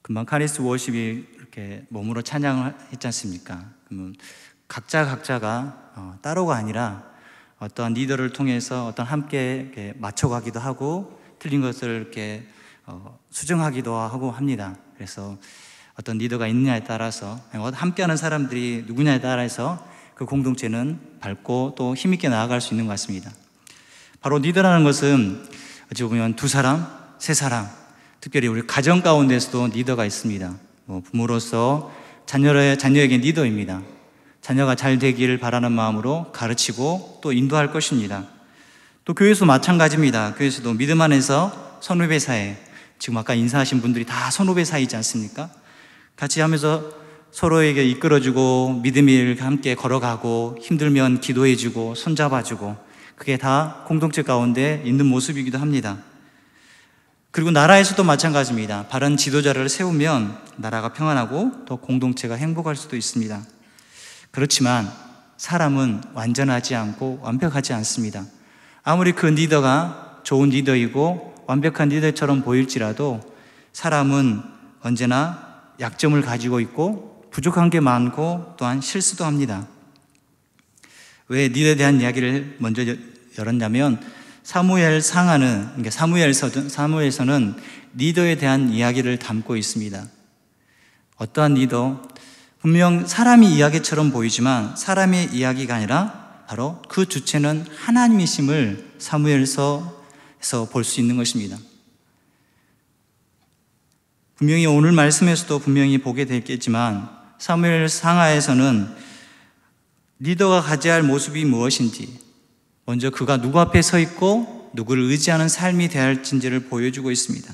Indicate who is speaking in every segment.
Speaker 1: 금방 카리스 워십이 이렇게 몸으로 찬양을 했지 않습니까? 그러면 각자가 따로가 아니라 어떠한 리더를 통해서 어떤 함께 이렇게 맞춰가기도 하고 틀린 것을 이렇게 수정하기도 하고 합니다. 그래서 어떤 리더가 있느냐에 따라서 함께하는 사람들이 누구냐에 따라서 그 공동체는 밝고 또 힘있게 나아갈 수 있는 것 같습니다. 바로 리더라는 것은 어찌 보면 두 사람, 세 사람, 특별히 우리 가정 가운데서도 리더가 있습니다. 부모로서 자녀에게 리더입니다. 자녀가 잘 되기를 바라는 마음으로 가르치고 또 인도할 것입니다. 또 교회에서 마찬가지입니다. 교회에서도 믿음 안에서 선후배 사이, 지금 아까 인사하신 분들이 다 선후배 사이지 않습니까? 같이 하면서 서로에게 이끌어주고 믿음을 함께 걸어가고 힘들면 기도해주고 손잡아주고 그게 다 공동체 가운데 있는 모습이기도 합니다. 그리고 나라에서도 마찬가지입니다. 바른 지도자를 세우면 나라가 평안하고 또 공동체가 행복할 수도 있습니다. 그렇지만 사람은 완전하지 않고 완벽하지 않습니다. 아무리 그 리더가 좋은 리더이고 완벽한 리더처럼 보일지라도 사람은 언제나 약점을 가지고 있고 부족한 게 많고 또한 실수도 합니다. 왜 리더에 대한 이야기를 먼저 열었냐면 사무엘서는 리더에 대한 이야기를 담고 있습니다. 어떠한 리더? 분명 사람의 이야기처럼 보이지만 사람의 이야기가 아니라 바로 그 주체는 하나님이심을 사무엘서에서 볼 수 있는 것입니다. 분명히 오늘 말씀에서도 분명히 보게 되겠지만 사무엘 상하에서는 리더가 가져야 할 모습이 무엇인지, 먼저 그가 누구 앞에 서 있고 누구를 의지하는 삶이 되어야 할지를 보여주고 있습니다.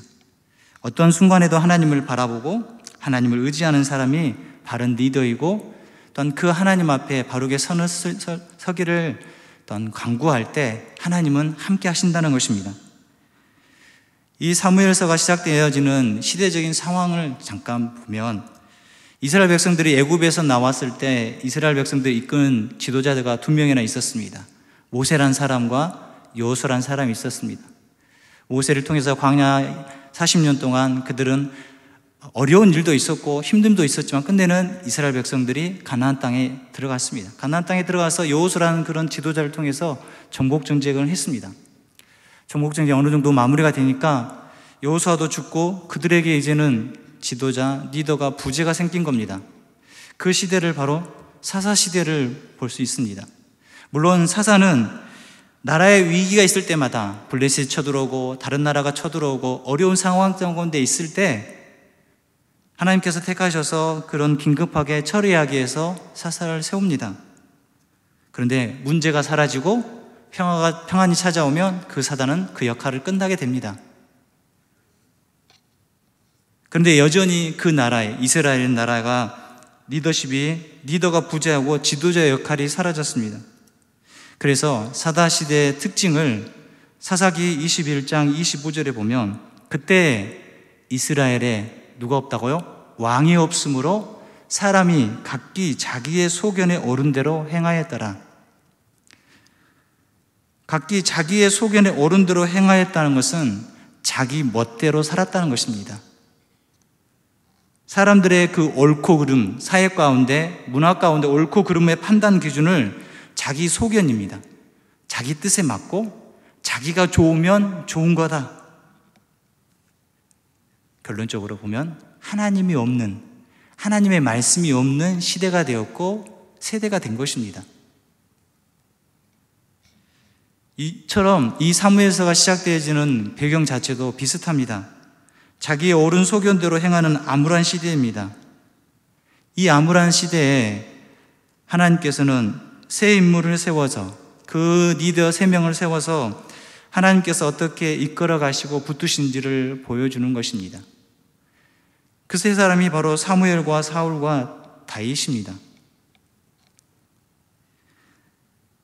Speaker 1: 어떤 순간에도 하나님을 바라보고 하나님을 의지하는 사람이 바른 리더이고 또한 그 하나님 앞에 바르게 서기를 또한 강구할 때 하나님은 함께 하신다는 것입니다. 이 사무엘서가 시작되어지는 시대적인 상황을 잠깐 보면 이스라엘 백성들이 애굽에서 나왔을 때 이스라엘 백성들이 이끄는 지도자가 두 명이나 있었습니다. 모세란 사람과 여호수아란 사람이 있었습니다. 모세를 통해서 광야 40년 동안 그들은 어려운 일도 있었고 힘듦도 있었지만 끝내는 이스라엘 백성들이 가나안 땅에 들어갔습니다. 가나안 땅에 들어가서 여호수아라는 그런 지도자를 통해서 정복 정책을 했습니다. 정복 정책이 어느 정도 마무리가 되니까 여호수아도 죽고 그들에게 이제는 지도자, 리더가 부재가 생긴 겁니다. 그 시대를 바로 사사 시대를 볼 수 있습니다. 물론 사사는 나라의 위기가 있을 때마다 블레셋이 쳐들어오고 다른 나라가 쳐들어오고 어려운 상황 가운데 있을 때 하나님께서 택하셔서 그런 긴급하게 처리하기 위해서 사사를 세웁니다. 그런데 문제가 사라지고 평안이 찾아오면 그 사단은 그 역할을 끝나게 됩니다. 그런데 여전히 그 나라에, 이스라엘 나라가 리더가 부재하고 지도자의 역할이 사라졌습니다. 그래서 사사 시대의 특징을 사사기 21장 25절에 보면 그때 이스라엘에 누가 없다고요? 왕이 없으므로 사람이 각기 자기의 소견에 오른 대로 행하였더라. 각기 자기의 소견에 오른 대로 행하였다는 것은 자기 멋대로 살았다는 것입니다. 사람들의 그 옳고 그름, 사회 가운데, 문화 가운데 옳고 그름의 판단 기준을 자기 소견입니다. 자기 뜻에 맞고 자기가 좋으면 좋은 거다. 결론적으로 보면 하나님이 없는, 하나님의 말씀이 없는 시대가 되었고 세대가 된 것입니다. 이처럼 이 사무엘서가 시작되어지는 배경 자체도 비슷합니다. 자기의 옳은 소견대로 행하는 암울한 시대입니다. 이 암울한 시대에 하나님께서는 새 인물을 세워서 그 리더 3명을 세워서 하나님께서 어떻게 이끌어 가시고 붙드신지를 보여주는 것입니다. 그 세 사람이 바로 사무엘과 사울과 다윗입니다.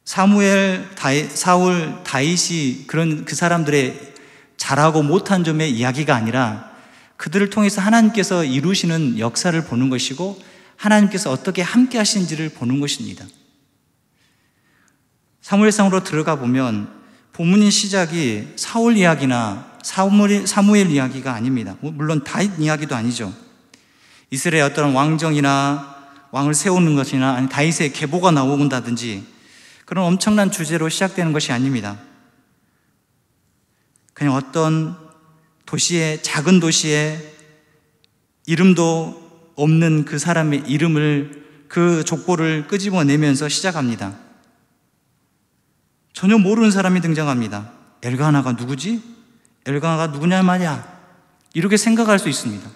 Speaker 1: 사무엘, 사울, 다윗이 그런 그 사람들의 잘하고 못한 점의 이야기가 아니라 그들을 통해서 하나님께서 이루시는 역사를 보는 것이고 하나님께서 어떻게 함께 하시는지를 보는 것입니다. 사무엘상으로 들어가 보면 본문의 시작이 사울 이야기나 사무엘 이야기가 아닙니다. 물론 다윗 이야기도 아니죠. 이스라엘의 어떤 왕정이나 왕을 세우는 것이나 아니 다윗의 계보가 나온다든지 그런 엄청난 주제로 시작되는 것이 아닙니다. 그냥 어떤 도시의 작은 도시에 이름도 없는 그 사람의 이름을 그 족보를 끄집어내면서 시작합니다. 전혀 모르는 사람이 등장합니다. 엘가나가 누구지? 엘가나가 누구냐 말이야. 이렇게 생각할 수 있습니다.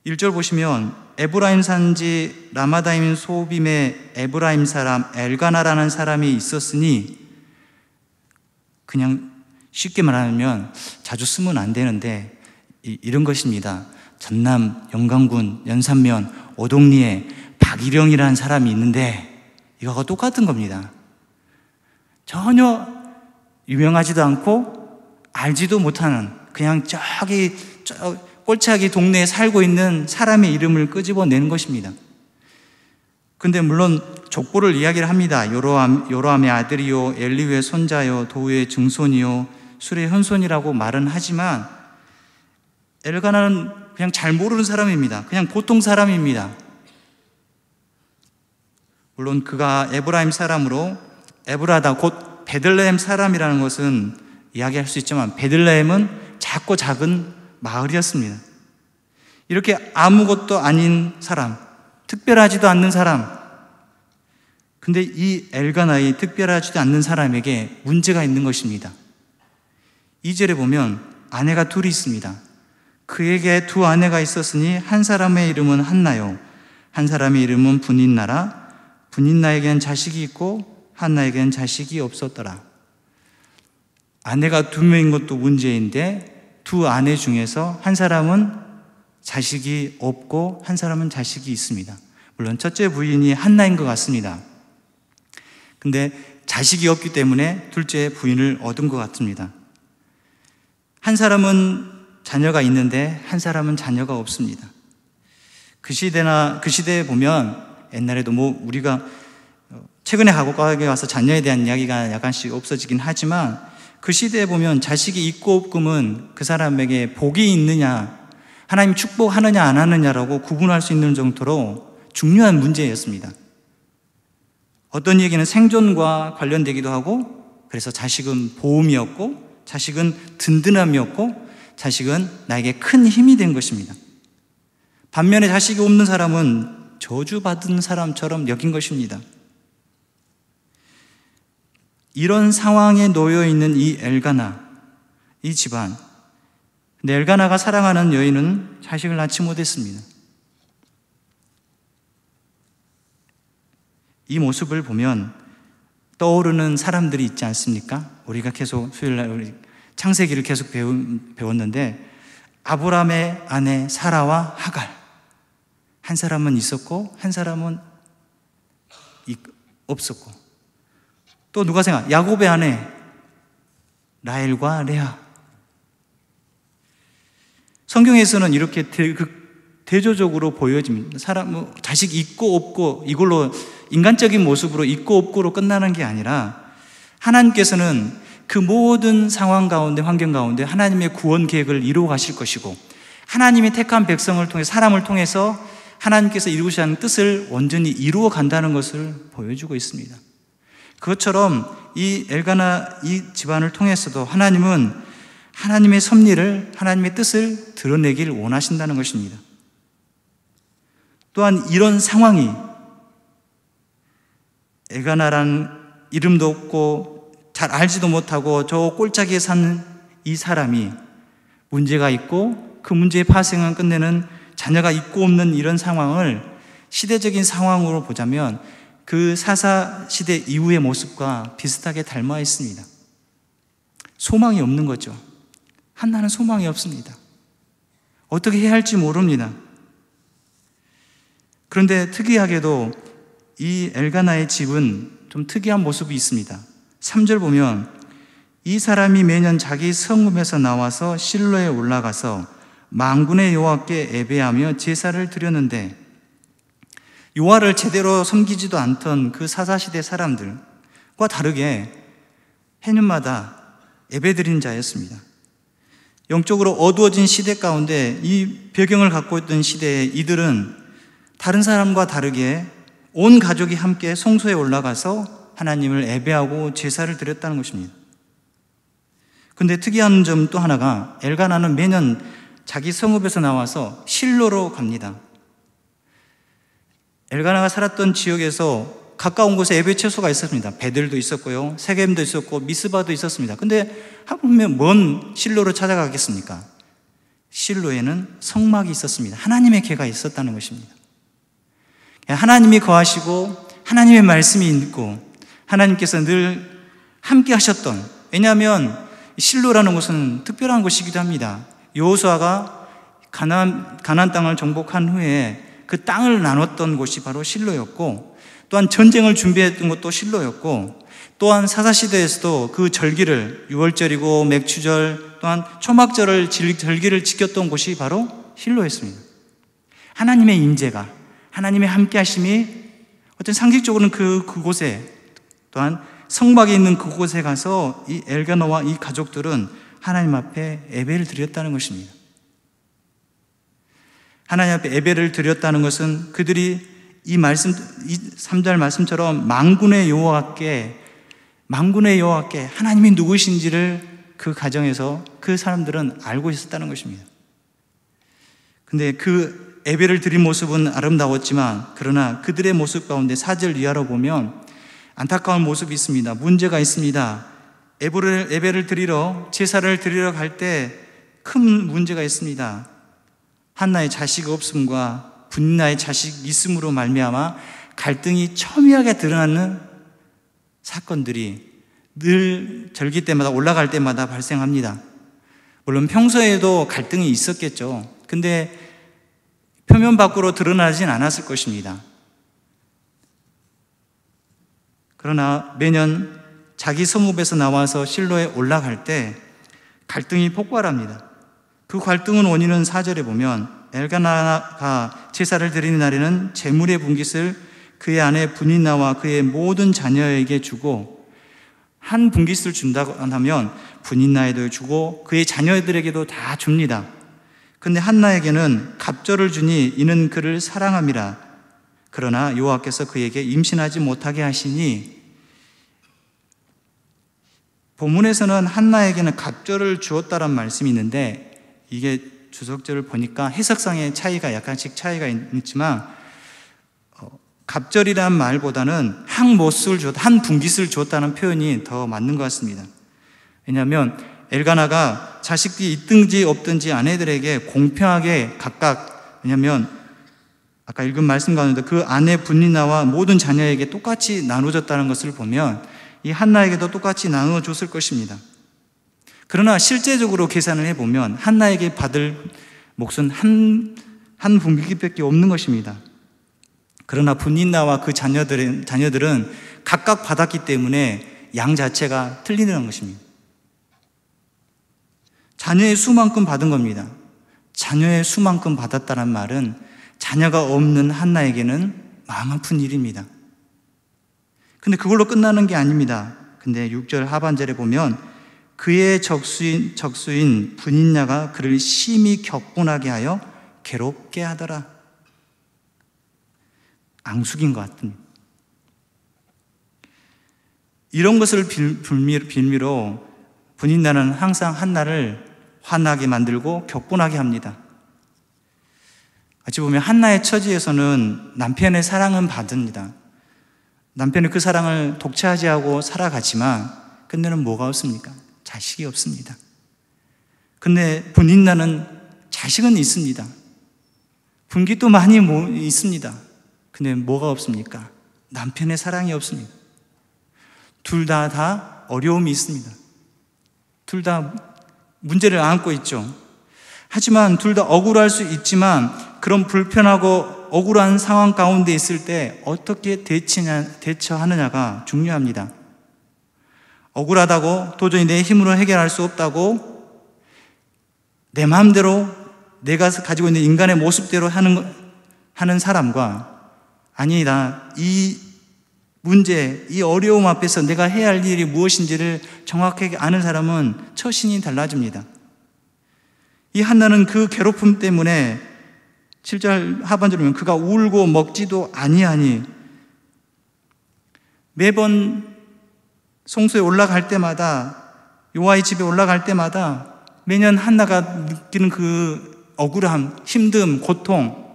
Speaker 1: 1절 보시면 에브라임 산지 라마다임 소빔의 에브라임 사람 엘가나라는 사람이 있었으니, 그냥 쉽게 말하면 자주 쓰면 안 되는데 이런 것입니다. 전남 영광군 연산면 오동리에 박일영이라는 사람이 있는데 이거하고 똑같은 겁니다. 전혀 유명하지도 않고 알지도 못하는 그냥 저기 꼴차기 동네에 살고 있는 사람의 이름을 끄집어내는 것입니다. 근데 물론 족보를 이야기를 합니다. 요로함의 아들이요 엘리후의 손자요 도우의 증손이요 술의 현손이라고 말은 하지만 엘가나는 그냥 잘 모르는 사람입니다. 그냥 보통 사람입니다. 물론 그가 에브라임 사람으로 에브라다 곧 베들레헴 사람이라는 것은 이야기할 수 있지만 베들레헴은 작고 작은 마을이었습니다. 이렇게 아무것도 아닌 사람, 특별하지도 않는 사람, 근데 이 엘가나의 특별하지도 않는 사람에게 문제가 있는 것입니다. 2절에 보면 아내가 둘이 있습니다. 그에게 두 아내가 있었으니 한 사람의 이름은 한나요, 한 사람의 이름은 분인나라. 분인나에게는 자식이 있고 한나에게는 자식이 없었더라. 아내가 두 명인 것도 문제인데 두 아내 중에서 한 사람은 자식이 없고 한 사람은 자식이 있습니다. 물론 첫째 부인이 한나인 것 같습니다. 근데 자식이 없기 때문에 둘째 부인을 얻은 것 같습니다. 한 사람은 자녀가 있는데 한 사람은 자녀가 없습니다. 그 시대에 보면 옛날에도 우리가 최근에 과거에 와서 자녀에 대한 이야기가 약간씩 없어지긴 하지만 그 시대에 보면 자식이 있고 없음은 그 사람에게 복이 있느냐, 하나님 축복하느냐 안 하느냐라고 구분할 수 있는 정도로 중요한 문제였습니다. 어떤 얘기는 생존과 관련되기도 하고, 그래서 자식은 보험이었고 자식은 든든함이었고 자식은 나에게 큰 힘이 된 것입니다. 반면에 자식이 없는 사람은 저주받은 사람처럼 여긴 것입니다. 이런 상황에 놓여 있는 이 엘가나, 이 집안. 근데 엘가나가 사랑하는 여인은 자식을 낳지 못했습니다. 이 모습을 보면 떠오르는 사람들이 있지 않습니까? 우리가 계속 수요일날 우리 창세기를 계속 배웠는데 아브라함의 아내 사라와 하갈, 한 사람은 있었고 한 사람은 없었고, 또 누가 생각? 야곱의 아내 라헬과 레아. 성경에서는 이렇게 대조적으로 보여집니다. 자식 있고 없고 이걸로 인간적인 모습으로 있고 없고로 끝나는 게 아니라 하나님께서는 그 모든 상황 가운데, 환경 가운데 하나님의 구원 계획을 이루어 가실 것이고, 하나님이 택한 백성을 통해 사람을 통해서 하나님께서 이루시는 하는 뜻을 온전히 이루어 간다는 것을 보여주고 있습니다. 그것처럼 이 엘가나 이 집안을 통해서도 하나님은 하나님의 섭리를, 하나님의 뜻을 드러내길 원하신다는 것입니다. 또한 이런 상황이, 엘가나라는 이름도 없고 잘 알지도 못하고 저 꼴짜기에 사는 이 사람이 문제가 있고 그 문제의 파생을 끝내는 자녀가 있고 없는 이런 상황을 시대적인 상황으로 보자면 그 사사시대 이후의 모습과 비슷하게 닮아 있습니다. 소망이 없는 거죠. 한나는 소망이 없습니다. 어떻게 해야 할지 모릅니다. 그런데 특이하게도 이 엘가나의 집은 좀 특이한 모습이 있습니다. 3절 보면 이 사람이 매년 자기 성읍에서 나와서 실로에 올라가서 만군의 여호와께 예배하며 제사를 드렸는데, 여호와를 제대로 섬기지도 않던 그 사사시대 사람들과 다르게 해년마다 예배드린 자였습니다. 영적으로 어두워진 시대 가운데 이 배경을 갖고 있던 시대에 이들은 다른 사람과 다르게 온 가족이 함께 성소에 올라가서 하나님을 예배하고 제사를 드렸다는 것입니다. 근데 특이한 점 또 하나가 엘가나는 매년 자기 성읍에서 나와서 실로로 갑니다. 엘가나가 살았던 지역에서 가까운 곳에 예배 처소가 있었습니다. 베들도 있었고요, 세겜도 있었고 미스바도 있었습니다. 근데 하필이면 먼 실로로 찾아가겠습니까? 실로에는 성막이 있었습니다. 하나님의 궤가 있었다는 것입니다. 하나님이 거하시고 하나님의 말씀이 있고 하나님께서 늘 함께 하셨던, 왜냐하면 실로라는 곳은 특별한 곳이기도 합니다. 여호수아가 가나안 땅을 정복한 후에 그 땅을 나눴던 곳이 바로 실로였고, 또한 전쟁을 준비했던 것도 실로였고, 또한 사사시대에서도 그 절기를, 유월절이고 맥추절 또한 초막절을 절기를 지켰던 곳이 바로 실로였습니다. 하나님의 임재가, 하나님의 함께하심이 어떤 상식적으로는 그곳에, 또한 성막이 있는 그곳에 가서 이 엘가나와 이 가족들은 하나님 앞에 예배를 드렸다는 것입니다. 하나님 앞에 예배를 드렸다는 것은 그들이 이 말씀, 이 3절 말씀처럼 만군의 여호와께 하나님이 누구신지를 그 가정에서 그 사람들은 알고 있었다는 것입니다. 근데 그 예배를 드린 모습은 아름다웠지만, 그러나 그들의 모습 가운데 4절 이하로 보면 안타까운 모습이 있습니다. 문제가 있습니다. 예배를 드리러, 제사를 드리러 갈 때 큰 문제가 있습니다. 한나의 자식 없음과 분나의 자식 있음으로 말미암아 갈등이 첨예하게 드러나는 사건들이 늘 절기 때마다, 올라갈 때마다 발생합니다. 물론 평소에도 갈등이 있었겠죠. 근데 표면 밖으로 드러나진 않았을 것입니다. 그러나 매년 자기 성읍에서 나와서 실로에 올라갈 때 갈등이 폭발합니다. 그 갈등은 원인은 4절에 보면 엘가나가 제사를 드리는 날에는 제물의 분깃을 그의 아내 분인나와 그의 모든 자녀에게 주고, 한 분깃을 준다고 하면 분인나에도 주고 그의 자녀들에게도 다 줍니다. 근데 한나에게는 갑절을 주니 이는 그를 사랑함이라. 그러나 여호와께서 그에게 임신하지 못하게 하시니, 본문에서는 한나에게는 갑절을 주었다는 말씀이 있는데, 이게 주석절을 보니까 해석상의 차이가 약간씩 차이가 있지만, 갑절이라는 말보다는 한 분깃을 주었다는 표현이 더 맞는 것 같습니다. 왜냐하면 엘가나가 자식들이 있든지 없든지 아내들에게 공평하게 각각, 왜냐하면 아까 읽은 말씀 가운데 그 아내 분리나와 모든 자녀에게 똑같이 나눠줬다는 것을 보면 이 한나에게도 똑같이 나눠줬을 것입니다. 그러나 실제적으로 계산을 해보면 한나에게 받을 몫은 한 분깃밖에 없는 것입니다. 그러나 분인나와 그 자녀들은 각각 받았기 때문에 양 자체가 틀리는 것입니다. 자녀의 수만큼 받은 겁니다. 자녀의 수만큼 받았다는 말은 자녀가 없는 한나에게는 마음 아픈 일입니다. 근데 그걸로 끝나는 게 아닙니다. 근데 6절 하반절에 보면 그의 적수인 분인나가 그를 심히 격분하게 하여 괴롭게 하더라. 앙숙인 것 같은, 이런 것을 빌미로 분인나는 항상 한나를 화나게 만들고 격분하게 합니다. 어찌 보면 한나의 처지에서는 남편의 사랑은 받습니다. 남편이 그 사랑을 독차지하고 살아가지만 근데는 뭐가 없습니까? 자식이 없습니다. 근데 분인나는 자식은 있습니다. 분깃도 많이 있습니다. 근데 뭐가 없습니까? 남편의 사랑이 없습니다. 둘 다 어려움이 있습니다. 둘 다 문제를 안고 있죠. 하지만 둘 다 억울할 수 있지만 그런 불편하고 억울한 상황 가운데 있을 때 어떻게 대처하느냐가 중요합니다. 억울하다고 도저히 내 힘으로 해결할 수 없다고 내 마음대로 내가 가지고 있는 인간의 모습대로 하는 사람과, 아니다, 이 문제, 이 어려움 앞에서 내가 해야 할 일이 무엇인지를 정확하게 아는 사람은 처신이 달라집니다. 이 한나는 그 괴롭힘 때문에 7절 하반절에 보면 그가 울고 먹지도 아니하니, 매번 성소에 올라갈 때마다, 여호와의 집에 올라갈 때마다 매년 한나가 느끼는 그 억울함, 힘듦, 고통,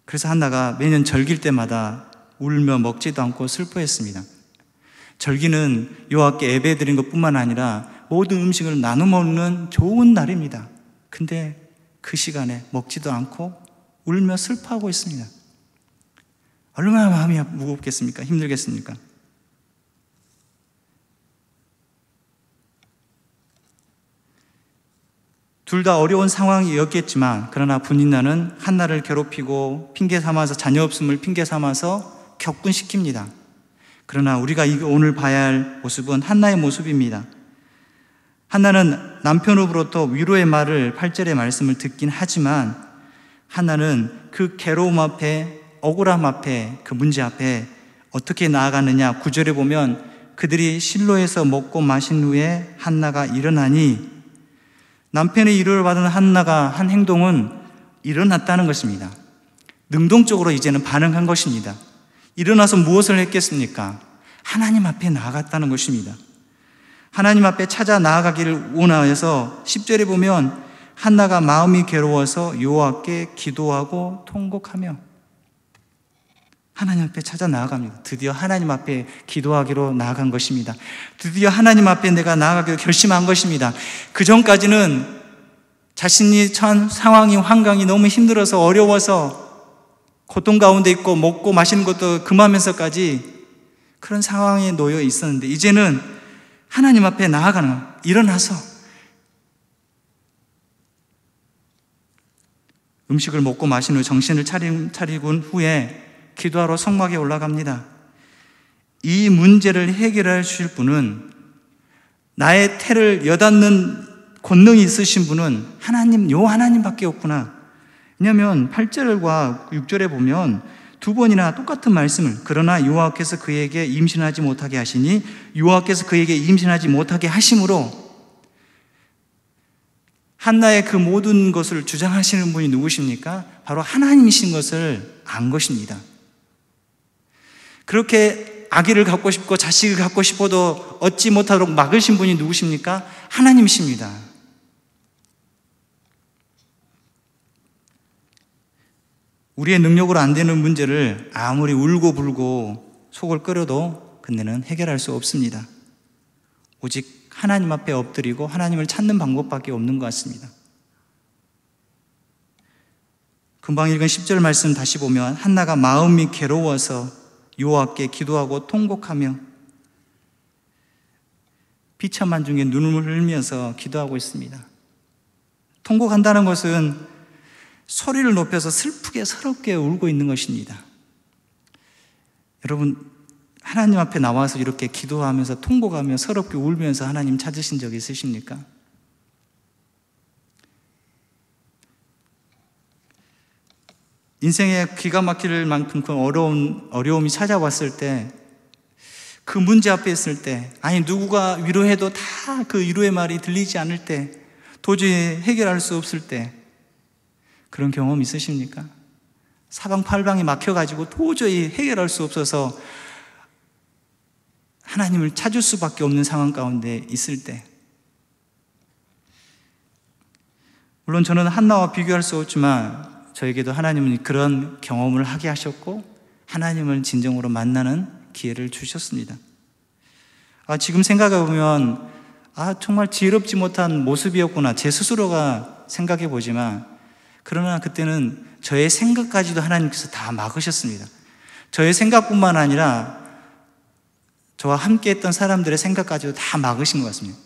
Speaker 1: 그래서 한나가 매년 절기일 때마다 울며 먹지도 않고 슬퍼했습니다. 절기는 여호와께 예배드린 것뿐만 아니라 모든 음식을 나눠 먹는 좋은 날입니다. 근데 그 시간에 먹지도 않고 울며 슬퍼하고 있습니다. 얼마나 마음이 무겁겠습니까? 힘들겠습니까? 둘 다 어려운 상황이었겠지만, 그러나 분인나는 한나를 괴롭히고 핑계 삼아서, 자녀 없음을 핑계 삼아서 격분시킵니다. 그러나 우리가 오늘 봐야 할 모습은 한나의 모습입니다. 한나는 남편으로부터 위로의 말을, 8절의 말씀을 듣긴 하지만, 한나는 그 괴로움 앞에, 억울함 앞에, 그 문제 앞에 어떻게 나아가느냐. 9절에 보면 그들이 실로에서 먹고 마신 후에 한나가 일어나니, 남편의 위로를 받은 한나가 한 행동은 일어났다는 것입니다. 능동적으로 이제는 반응한 것입니다. 일어나서 무엇을 했겠습니까? 하나님 앞에 나아갔다는 것입니다. 하나님 앞에 찾아 나아가기를 원하여서 10절에 보면 한나가 마음이 괴로워서 여호와께 기도하고 통곡하며, 하나님 앞에 찾아 나아갑니다. 드디어 하나님 앞에 기도하기로 나아간 것입니다. 드디어 하나님 앞에 내가 나아가기로 결심한 것입니다. 그 전까지는 자신이 처한 상황이, 환경이 너무 힘들어서, 어려워서 고통 가운데 있고 먹고 마시는 것도 금하면서까지 그런 상황에 놓여 있었는데, 이제는 하나님 앞에 나아가는, 일어나서 음식을 먹고 마신 후 정신을 차리고 후에 기도하러 성막에 올라갑니다. 이 문제를 해결해 주실 분은, 나의 태를 여닫는 권능이 있으신 분은 하나님밖에 없구나. 왜냐하면 8절과 6절에 보면 두 번이나 똑같은 말씀을, 그러나 여호와께서 그에게 임신하지 못하게 하시니, 여호와께서 그에게 임신하지 못하게 하심으로, 한나의 그 모든 것을 주장하시는 분이 누구십니까? 바로 하나님이신 것을 안 것입니다. 그렇게 아기를 갖고 싶고 자식을 갖고 싶어도 얻지 못하도록 막으신 분이 누구십니까? 하나님이십니다. 우리의 능력으로 안 되는 문제를 아무리 울고 불고 속을 끓여도 그때는 해결할 수 없습니다. 오직 하나님 앞에 엎드리고 하나님을 찾는 방법밖에 없는 것 같습니다. 금방 읽은 10절 말씀 다시 보면 한나가 마음이 괴로워서 여호와께 기도하고 통곡하며 비참한 중에 눈물을 흘리면서 기도하고 있습니다. 통곡한다는 것은 소리를 높여서 슬프게 서럽게 울고 있는 것입니다. 여러분, 하나님 앞에 나와서 이렇게 기도하면서 통곡하며 서럽게 울면서 하나님 찾으신 적 있으십니까? 인생에 기가 막힐 만큼 그 어려움이 찾아왔을 때, 그 문제 앞에 있을 때, 아니 누구가 위로해도 다 그 위로의 말이 들리지 않을 때, 도저히 해결할 수 없을 때, 그런 경험 있으십니까? 사방팔방이 막혀가지고 도저히 해결할 수 없어서 하나님을 찾을 수밖에 없는 상황 가운데 있을 때, 물론 저는 한나와 비교할 수 없지만 저에게도 하나님은 그런 경험을 하게 하셨고 하나님을 진정으로 만나는 기회를 주셨습니다. 지금 생각해 보면 정말 지혜롭지 못한 모습이었구나, 제 스스로가 생각해 보지만, 그러나 그때는 저의 생각까지도 하나님께서 다 막으셨습니다. 저의 생각뿐만 아니라 저와 함께 했던 사람들의 생각까지도 다 막으신 것 같습니다.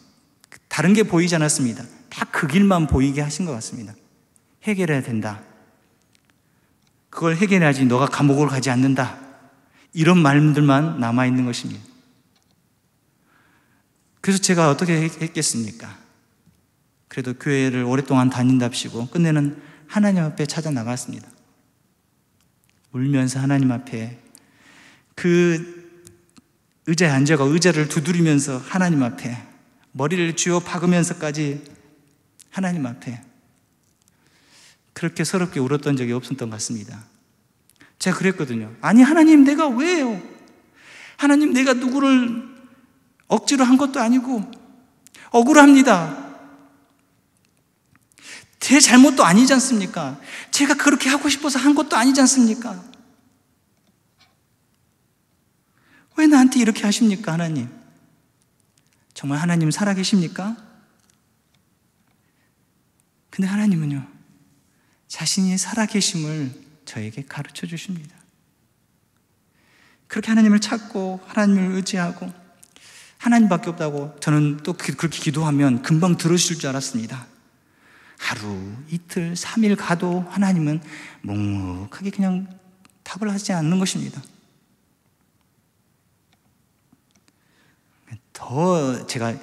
Speaker 1: 다른 게 보이지 않았습니다. 다 그 길만 보이게 하신 것 같습니다. 해결해야 된다, 그걸 해결해야지 너가 감옥을 가지 않는다, 이런 말들만 남아있는 것입니다. 그래서 제가 어떻게 했겠습니까? 그래도 교회를 오랫동안 다닌답시고 끝내는 하나님 앞에 찾아 나갔습니다. 울면서 하나님 앞에 그 의자에 앉아가 의자를 두드리면서 하나님 앞에 머리를 쥐어 박으면서까지 하나님 앞에 그렇게 서럽게 울었던 적이 없었던 것 같습니다. 제가 그랬거든요. 아니 하나님, 내가 왜요? 하나님, 내가 누구를 억지로 한 것도 아니고 억울합니다. 제 잘못도 아니지 않습니까? 제가 그렇게 하고 싶어서 한 것도 아니지 않습니까? 왜 나한테 이렇게 하십니까, 하나님? 정말 하나님 살아계십니까? 근데 하나님은요, 자신이 살아계심을 저에게 가르쳐 주십니다. 그렇게 하나님을 찾고 하나님을 의지하고 하나님밖에 없다고 저는 또 그렇게 기도하면 금방 들으실 줄 알았습니다. 하루, 이틀, 3일 가도 하나님은 묵묵하게 그냥 답을 하지 않는 것입니다. 더 제가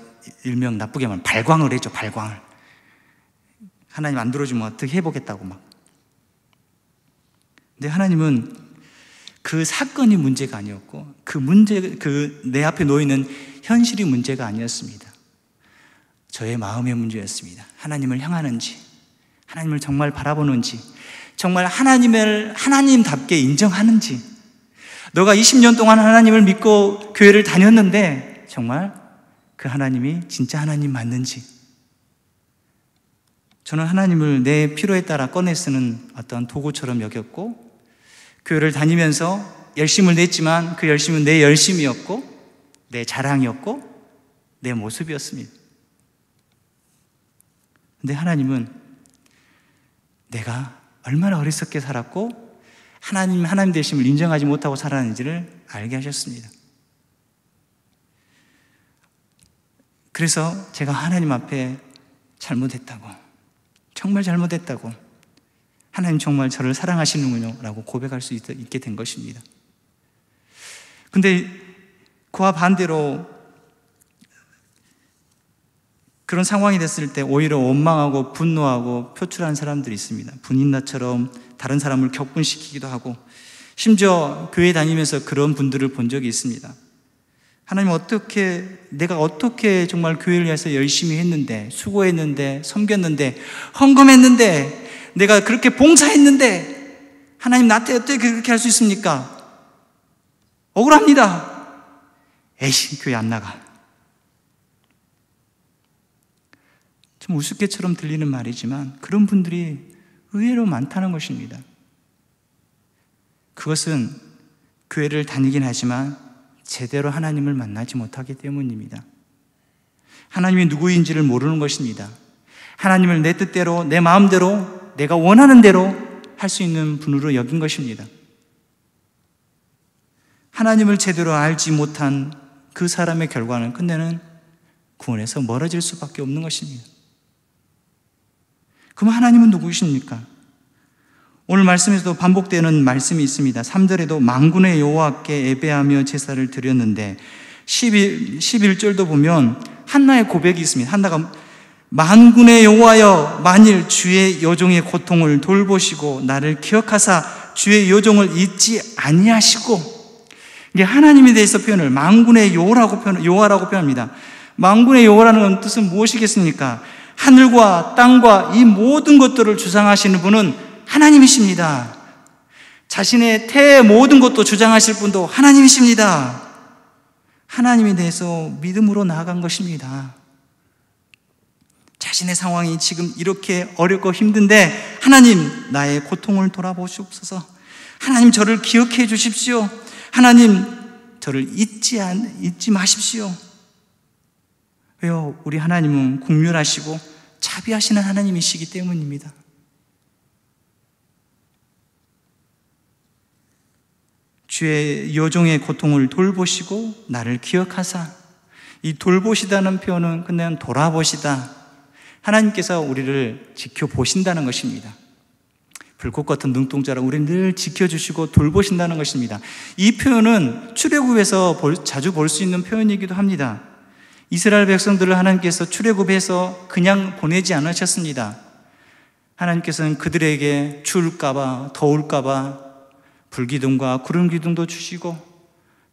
Speaker 1: 일명 나쁘게 말하면 발광을 했죠, 발광을. 하나님 안 들어주면 어떻게 해보겠다고 막. 근데 하나님은 그 사건이 문제가 아니었고 내 앞에 놓이는 현실이 문제가 아니었습니다. 저의 마음의 문제였습니다. 하나님을 향하는지, 하나님을 정말 바라보는지, 정말 하나님을 하나님답게 인정하는지, 너가 20년 동안 하나님을 믿고 교회를 다녔는데 정말 그 하나님이 진짜 하나님 맞는지. 저는 하나님을 내 필요에 따라 꺼내 쓰는 어떤 도구처럼 여겼고, 교회를 다니면서 열심을 냈지만 그 열심은 내 열심이었고 내 자랑이었고 내 모습이었습니다. 근데 하나님은 내가 얼마나 어리석게 살았고 하나님 되심을 인정하지 못하고 살았는지를 알게 하셨습니다. 그래서 제가 하나님 앞에 잘못했다고, 정말 잘못했다고, 하나님 정말 저를 사랑하시는군요 라고 고백할 수 있게 된 것입니다. 근데 그와 반대로 그런 상황이 됐을 때 오히려 원망하고 분노하고 표출하는 사람들이 있습니다. 분인나처럼 다른 사람을 격분시키기도 하고, 심지어 교회 다니면서 그런 분들을 본 적이 있습니다. 하나님, 내가 어떻게 정말 교회를 위해서 열심히 했는데, 수고했는데, 섬겼는데, 헌금했는데, 내가 그렇게 봉사했는데 하나님 나한테 어떻게 그렇게 할 수 있습니까? 억울합니다. 에이씨, 교회 안 나가. 좀 우습게처럼 들리는 말이지만 그런 분들이 의외로 많다는 것입니다. 그것은 교회를 다니긴 하지만 제대로 하나님을 만나지 못하기 때문입니다. 하나님이 누구인지를 모르는 것입니다. 하나님을 내 뜻대로, 내 마음대로, 내가 원하는 대로 할 수 있는 분으로 여긴 것입니다. 하나님을 제대로 알지 못한 그 사람의 결과는 끝내는 구원에서 멀어질 수밖에 없는 것입니다. 그럼 하나님은 누구이십니까? 오늘 말씀에서도 반복되는 말씀이 있습니다. 3절에도 만군의 여호와께 예배하며 제사를 드렸는데 11절도 보면 한나의 고백이 있습니다. 한나가 만군의 여호와여, 만일 주의 여종의 고통을 돌보시고 나를 기억하사 주의 여종을 잊지 아니하시고, 이게 하나님에 대해서 표현을 만군의 여호와라고 표현합니다. 만군의 여호와라는 뜻은 무엇이겠습니까? 하늘과 땅과 이 모든 것들을 주장하시는 분은 하나님이십니다. 자신의 태의 모든 것도 주장하실 분도 하나님이십니다. 하나님에 대해서 믿음으로 나아간 것입니다. 자신의 상황이 지금 이렇게 어렵고 힘든데 하나님, 나의 고통을 돌아보시옵소서. 하나님, 저를 기억해 주십시오. 하나님, 저를 잊지 마십시오. 왜요? 우리 하나님은 긍휼하시고 자비하시는 하나님이시기 때문입니다. 주의 여종의 고통을 돌보시고 나를 기억하사, 이 돌보시다는 표현은 그냥 돌아보시다. 하나님께서 우리를 지켜보신다는 것입니다. 불꽃 같은 눈동자로 우리를 늘 지켜주시고 돌보신다는 것입니다. 이 표현은 출애굽에서 자주 볼 수 있는 표현이기도 합니다. 이스라엘 백성들을 하나님께서 출애굽해서 그냥 보내지 않으셨습니다. 하나님께서는 그들에게 추울까봐, 더울까봐 불기둥과 구름기둥도 주시고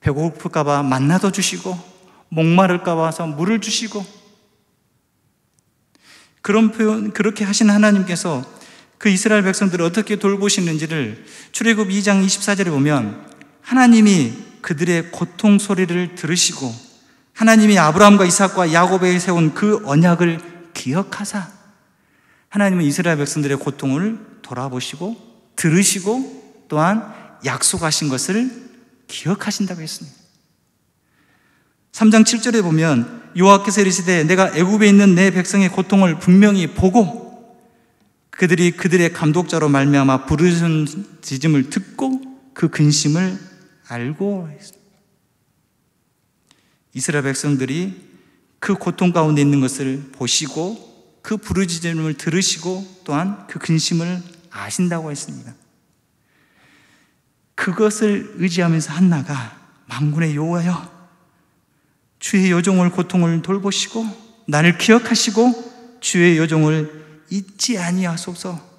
Speaker 1: 배고플까봐 만나도 주시고, 목마를까 봐서 물을 주시고, 그렇게 하신 하나님께서 그 이스라엘 백성들을 어떻게 돌보시는지를 출애굽 2장 24절에 보면, 하나님이 그들의 고통 소리를 들으시고 하나님이 아브라함과 이삭과 야곱에게 세운 그 언약을 기억하사 하나님은 이스라엘 백성들의 고통을 돌아보시고 들으시고 또한 약속하신 것을 기억하신다고 했습니다. 3장 7절에 보면 여호와께서 이르시되 내가 애굽에 있는 내 백성의 고통을 분명히 보고 그들이 그들의 감독자로 말미암아 부르짖음을 듣고 그 근심을 알고 했습니다. 이스라엘 백성들이 그 고통 가운데 있는 것을 보시고 그 부르짖음을 들으시고 또한 그 근심을 아신다고 했습니다. 그것을 의지하면서 한나가 만군의 여호와여 주의 여종을 고통을 돌보시고 나를 기억하시고 주의 여종을 잊지 아니하소서.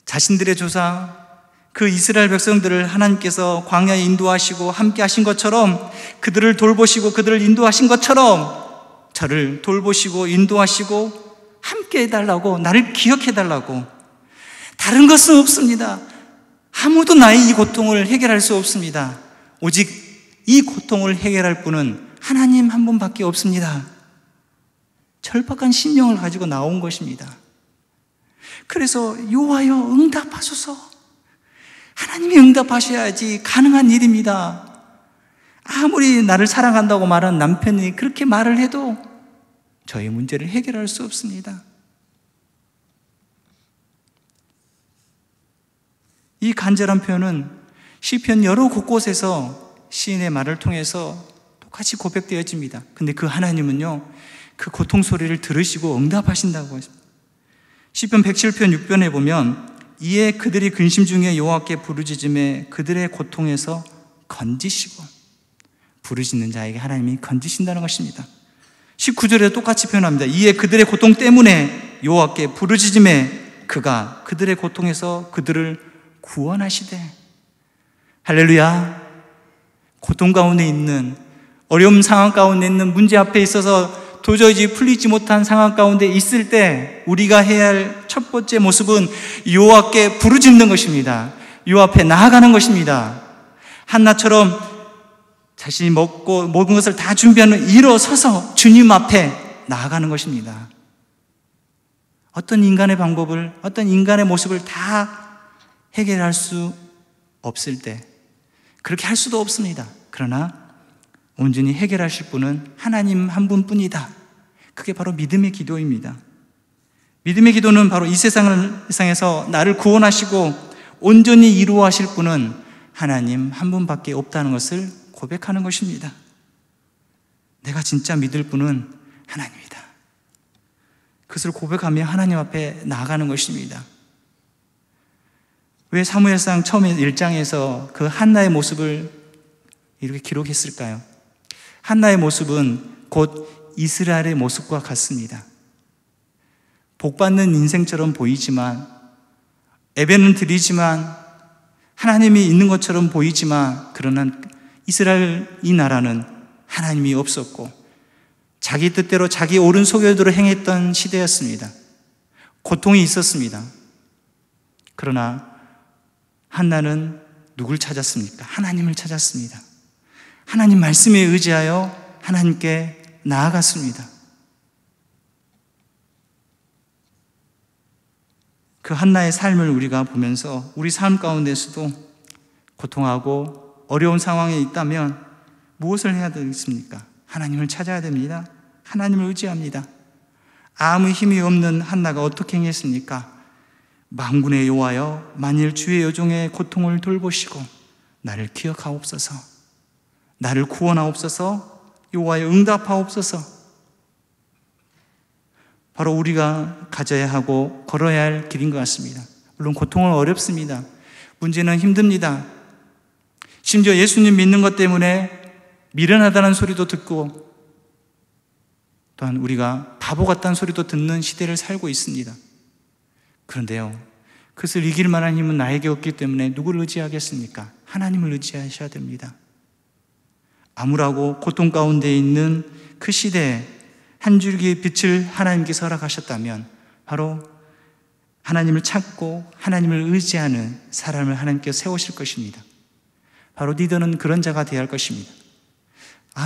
Speaker 1: 자신들의 조상 그 이스라엘 백성들을 하나님께서 광야에 인도하시고 함께 하신 것처럼 그들을 돌보시고 그들을 인도하신 것처럼 저를 돌보시고 인도하시고 함께 해달라고, 나를 기억해달라고. 다른 것은 없습니다. 아무도 나의 이 고통을 해결할 수 없습니다. 오직 이 고통을 해결할 분은 하나님 한 분밖에 없습니다. 절박한 심령을 가지고 나온 것입니다. 그래서 여호와여 응답하소서. 하나님이 응답하셔야지 가능한 일입니다. 아무리 나를 사랑한다고 말하는 남편이 그렇게 말을 해도 저의 문제를 해결할 수 없습니다. 이 간절한 표현은 시편 여러 곳곳에서 시인의 말을 통해서 똑같이 고백되어집니다. 근데 그 하나님은요, 그 고통 소리를 들으시고 응답하신다고 했습니다. 시편 107편 6편에 보면 이에 그들이 근심 중에 여호와께 부르짖음에 그들의 고통에서 건지시고, 부르짖는 자에게 하나님이 건지신다는 것입니다. 19절에 똑같이 표현합니다. 이에 그들의 고통 때문에 여호와께 부르짖음에 그가 그들의 고통에서 그들을 구원하시되. 할렐루야. 고통 가운데 있는, 어려움 상황 가운데 있는, 문제 앞에 있어서 도저히 풀리지 못한 상황 가운데 있을 때 우리가 해야 할 첫 번째 모습은 여호와께 부르짖는 것입니다. 여호와 앞에 나아가는 것입니다. 한나처럼 자신이 먹고 모든 것을 다 준비하는 일어서서 주님 앞에 나아가는 것입니다. 어떤 인간의 방법을, 어떤 인간의 모습을 다 해결할 수 없을 때 그렇게 할 수도 없습니다. 그러나 온전히 해결하실 분은 하나님 한 분뿐이다. 그게 바로 믿음의 기도입니다. 믿음의 기도는 바로 이 세상에서 나를 구원하시고 온전히 이루어하실 분은 하나님 한 분밖에 없다는 것을 고백하는 것입니다. 내가 진짜 믿을 분은 하나님이다. 그것을 고백하며 하나님 앞에 나아가는 것입니다. 왜 사무엘상 처음에 1장에서 그 한나의 모습을 이렇게 기록했을까요? 한나의 모습은 곧 이스라엘의 모습과 같습니다. 복받는 인생처럼 보이지만, 예배는 드리지만, 하나님이 있는 것처럼 보이지만, 그러나 이스라엘 이 나라는 하나님이 없었고 자기 뜻대로 자기 옳은 소견대로 행했던 시대였습니다. 고통이 있었습니다. 그러나 한나는 누굴 찾았습니까? 하나님을 찾았습니다. 하나님 말씀에 의지하여 하나님께 나아갔습니다. 그 한나의 삶을 우리가 보면서 우리 삶 가운데서도 고통하고 어려운 상황에 있다면 무엇을 해야 되겠습니까? 하나님을 찾아야 됩니다. 하나님을 의지합니다. 아무 힘이 없는 한나가 어떻게 행했습니까? 만군의 여호와여 만일 주의 여종의 고통을 돌보시고 나를 기억하옵소서, 나를 구원하옵소서, 여호와여 응답하옵소서. 바로 우리가 가져야 하고 걸어야 할 길인 것 같습니다. 물론 고통은 어렵습니다. 문제는 힘듭니다. 심지어 예수님 믿는 것 때문에 미련하다는 소리도 듣고 또한 우리가 바보 같다는 소리도 듣는 시대를 살고 있습니다. 그런데요, 그것을 이길 만한 힘은 나에게 없기 때문에 누구를 의지하겠습니까? 하나님을 의지하셔야 됩니다. 암울하고 고통 가운데 있는 그 시대에 한 줄기의 빛을 하나님께서 허락하셨다면 바로 하나님을 찾고 하나님을 의지하는 사람을 하나님께서 세우실 것입니다. 바로 리더는 그런 자가 되어야 할 것입니다.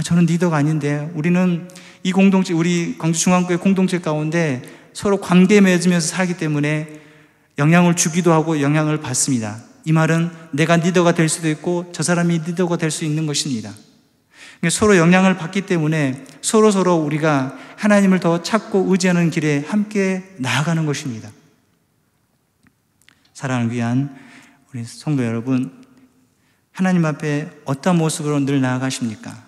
Speaker 1: 저는 리더가 아닌데, 우리는 이 공동체, 우리 광주중앙교회 공동체 가운데 서로 관계 맺으면서 살기 때문에 영향을 주기도 하고 영향을 받습니다. 이 말은 내가 리더가 될 수도 있고 저 사람이 리더가 될 수 있는 것입니다. 서로 영향을 받기 때문에 서로 우리가 하나님을 더 찾고 의지하는 길에 함께 나아가는 것입니다. 사랑을 위한 우리 성도 여러분, 하나님 앞에 어떤 모습으로 늘 나아가십니까?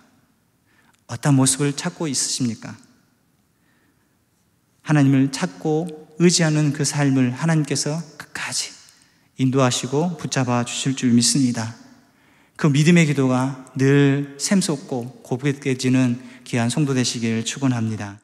Speaker 1: 어떤 모습을 찾고 있으십니까? 하나님을 찾고 의지하는 그 삶을 하나님께서 끝까지 인도하시고 붙잡아 주실 줄 믿습니다. 그 믿음의 기도가 늘 샘솟고 고백해지는 귀한 성도 되시길 축원합니다.